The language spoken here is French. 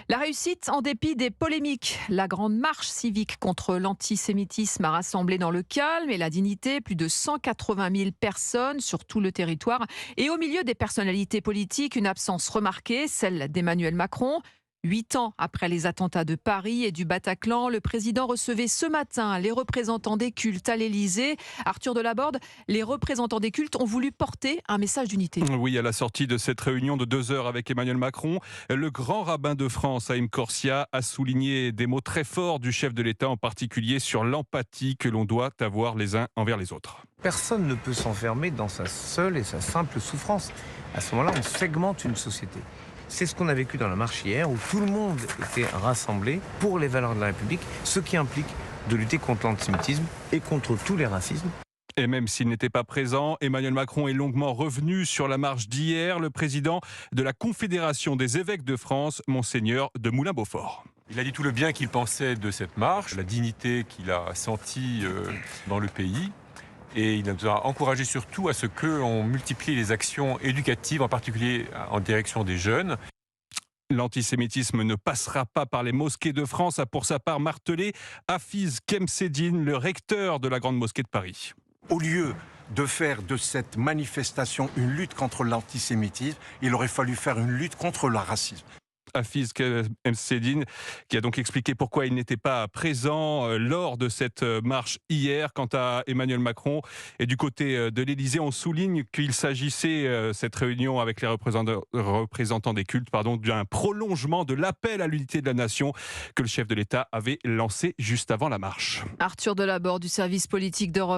La réussite en dépit des polémiques. La grande marche civique contre l'antisémitisme a rassemblé dans le calme et la dignité plus de 180 000 personnes sur tout le territoire. Et au milieu des personnalités politiques, une absence remarquée, celle d'Emmanuel Macron. 8 ans après les attentats de Paris et du Bataclan, le président recevait ce matin les représentants des cultes à l'Élysée. Arthur Delaborde, les représentants des cultes ont voulu porter un message d'unité. Oui, à la sortie de cette réunion de 2 heures avec Emmanuel Macron, le grand rabbin de France, Haïm Corsia, a souligné des mots très forts du chef de l'État, en particulier sur l'empathie que l'on doit avoir les uns envers les autres. Personne ne peut s'enfermer dans sa seule et sa simple souffrance. À ce moment-là, on segmente une société. C'est ce qu'on a vécu dans la marche hier, où tout le monde était rassemblé pour les valeurs de la République, ce qui implique de lutter contre l'antisémitisme et contre tous les racismes. Et même s'il n'était pas présent, Emmanuel Macron est longuement revenu sur la marche d'hier. Le président de la Confédération des évêques de France, Monseigneur de Moulin-Beaufort. Il a dit tout le bien qu'il pensait de cette marche, la dignité qu'il a sentie dans le pays. Et il nous a encouragé surtout à ce qu'on multiplie les actions éducatives, en particulier en direction des jeunes. L'antisémitisme ne passera pas par les mosquées de France, a pour sa part martelé Hafiz Kemseddine, le recteur de la Grande Mosquée de Paris. Au lieu de faire de cette manifestation une lutte contre l'antisémitisme, il aurait fallu faire une lutte contre le racisme. Hafiz Kemseddine, qui a donc expliqué pourquoi il n'était pas présent lors de cette marche hier. Quant à Emmanuel Macron, et du côté de l'Élysée, on souligne qu'il s'agissait, cette réunion avec les représentants des cultes, d'un prolongement de l'appel à l'unité de la nation que le chef de l'État avait lancé juste avant la marche. Arthur Delaborde du service politique d'Europe.